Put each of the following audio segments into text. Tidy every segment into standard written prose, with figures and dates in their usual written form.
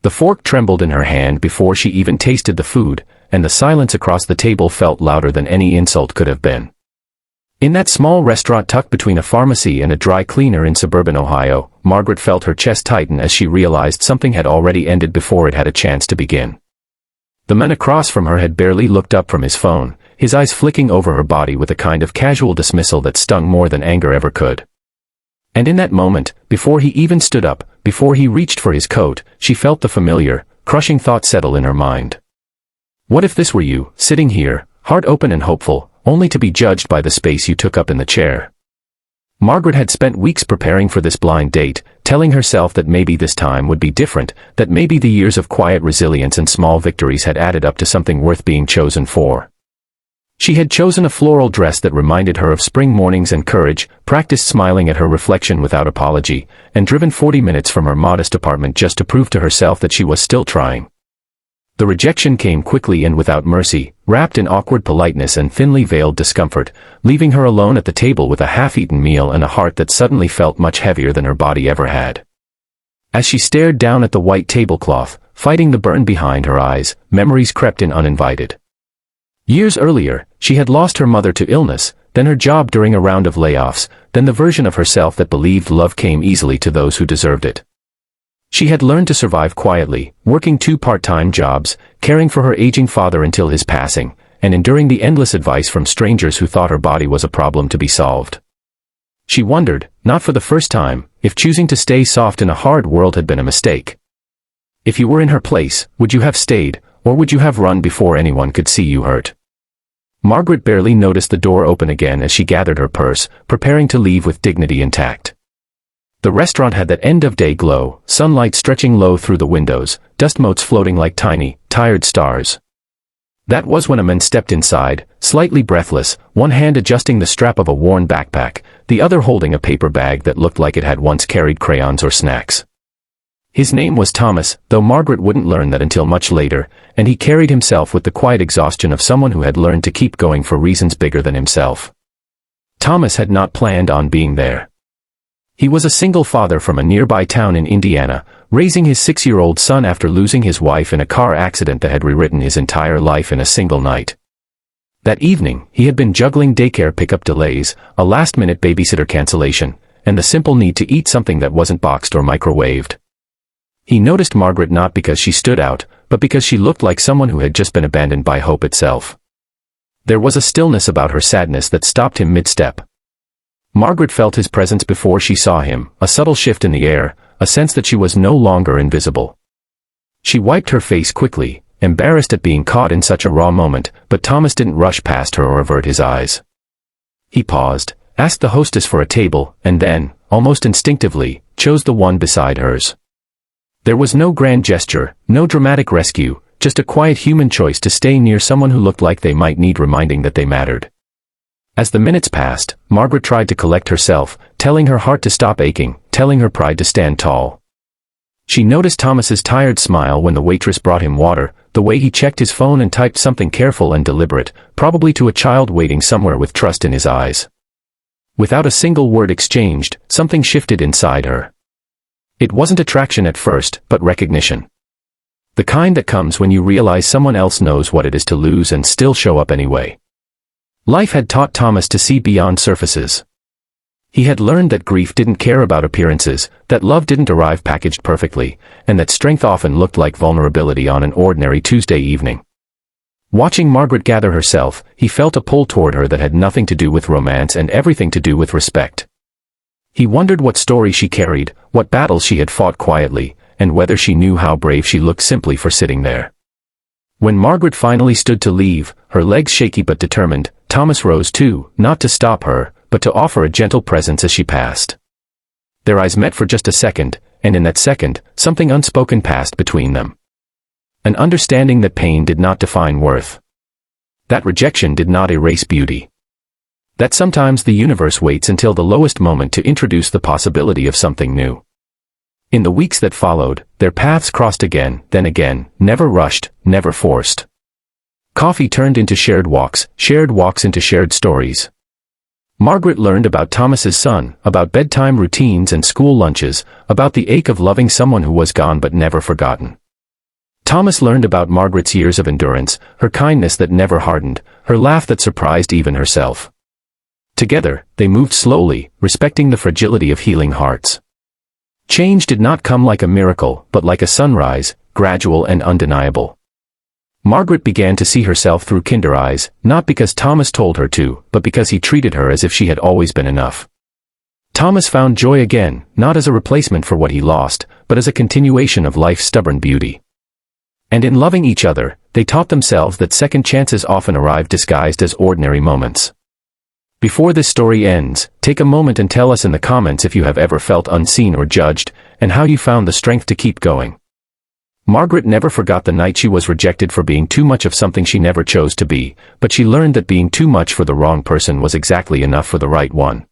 The fork trembled in her hand before she even tasted the food, and the silence across the table felt louder than any insult could have been. In that small restaurant tucked between a pharmacy and a dry cleaner in suburban Ohio, Margaret felt her chest tighten as she realized something had already ended before it had a chance to begin. The man across from her had barely looked up from his phone, his eyes flicking over her body with a kind of casual dismissal that stung more than anger ever could. And in that moment, before he even stood up, before he reached for his coat, she felt the familiar, crushing thought settle in her mind. What if this were you, sitting here, heart open and hopeful, only to be judged by the space you took up in the chair? Margaret had spent weeks preparing for this blind date, telling herself that maybe this time would be different, that maybe the years of quiet resilience and small victories had added up to something worth being chosen for. She had chosen a floral dress that reminded her of spring mornings and courage, practiced smiling at her reflection without apology, and driven 40 minutes from her modest apartment just to prove to herself that she was still trying. The rejection came quickly and without mercy, wrapped in awkward politeness and thinly veiled discomfort, leaving her alone at the table with a half-eaten meal and a heart that suddenly felt much heavier than her body ever had. As she stared down at the white tablecloth, fighting the burn behind her eyes, memories crept in uninvited. Years earlier, she had lost her mother to illness, then her job during a round of layoffs, then the version of herself that believed love came easily to those who deserved it. She had learned to survive quietly, working 2 part-time jobs, caring for her aging father until his passing, and enduring the endless advice from strangers who thought her body was a problem to be solved. She wondered, not for the first time, if choosing to stay soft in a hard world had been a mistake. If you were in her place, would you have stayed, or would you have run before anyone could see you hurt? Margaret barely noticed the door open again as she gathered her purse, preparing to leave with dignity intact. The restaurant had that end-of-day glow, sunlight stretching low through the windows, dust motes floating like tiny, tired stars. That was when a man stepped inside, slightly breathless, one hand adjusting the strap of a worn backpack, the other holding a paper bag that looked like it had once carried crayons or snacks. His name was Thomas, though Margaret wouldn't learn that until much later, and he carried himself with the quiet exhaustion of someone who had learned to keep going for reasons bigger than himself. Thomas had not planned on being there. He was a single father from a nearby town in Indiana, raising his 6-year-old son after losing his wife in a car accident that had rewritten his entire life in a single night. That evening, he had been juggling daycare pickup delays, a last-minute babysitter cancellation, and the simple need to eat something that wasn't boxed or microwaved. He noticed Margaret not because she stood out, but because she looked like someone who had just been abandoned by hope itself. There was a stillness about her sadness that stopped him mid-step. Margaret felt his presence before she saw him, a subtle shift in the air, a sense that she was no longer invisible. She wiped her face quickly, embarrassed at being caught in such a raw moment, but Thomas didn't rush past her or avert his eyes. He paused, asked the hostess for a table, and then, almost instinctively, chose the one beside hers. There was no grand gesture, no dramatic rescue, just a quiet human choice to stay near someone who looked like they might need reminding that they mattered. As the minutes passed, Margaret tried to collect herself, telling her heart to stop aching, telling her pride to stand tall. She noticed Thomas's tired smile when the waitress brought him water, the way he checked his phone and typed something careful and deliberate, probably to a child waiting somewhere with trust in his eyes. Without a single word exchanged, something shifted inside her. It wasn't attraction at first, but recognition. The kind that comes when you realize someone else knows what it is to lose and still show up anyway. Life had taught Thomas to see beyond surfaces. He had learned that grief didn't care about appearances, that love didn't arrive packaged perfectly, and that strength often looked like vulnerability on an ordinary Tuesday evening. Watching Margaret gather herself, he felt a pull toward her that had nothing to do with romance and everything to do with respect. He wondered what story she carried, what battles she had fought quietly, and whether she knew how brave she looked simply for sitting there. When Margaret finally stood to leave, her legs shaky but determined, Thomas rose too, not to stop her, but to offer a gentle presence as she passed. Their eyes met for just a second, and in that second, something unspoken passed between them. An understanding that pain did not define worth. That rejection did not erase beauty. That sometimes the universe waits until the lowest moment to introduce the possibility of something new. In the weeks that followed, their paths crossed again, never rushed, never forced. Coffee turned into shared walks into shared stories. Margaret learned about Thomas's son, about bedtime routines and school lunches, about the ache of loving someone who was gone but never forgotten. Thomas learned about Margaret's years of endurance, her kindness that never hardened, her laugh that surprised even herself. Together, they moved slowly, respecting the fragility of healing hearts. Change did not come like a miracle, but like a sunrise, gradual and undeniable. Margaret began to see herself through kinder eyes, not because Thomas told her to, but because he treated her as if she had always been enough. Thomas found joy again, not as a replacement for what he lost, but as a continuation of life's stubborn beauty. And in loving each other, they taught themselves that second chances often arrive disguised as ordinary moments. Before this story ends, take a moment and tell us in the comments if you have ever felt unseen or judged, and how you found the strength to keep going. Margaret never forgot the night she was rejected for being too much of something she never chose to be, but she learned that being too much for the wrong person was exactly enough for the right one.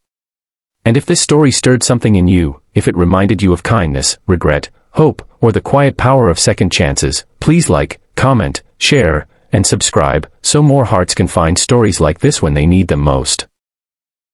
And if this story stirred something in you, if it reminded you of kindness, regret, hope, or the quiet power of second chances, please like, comment, share, and subscribe, so more hearts can find stories like this when they need them most.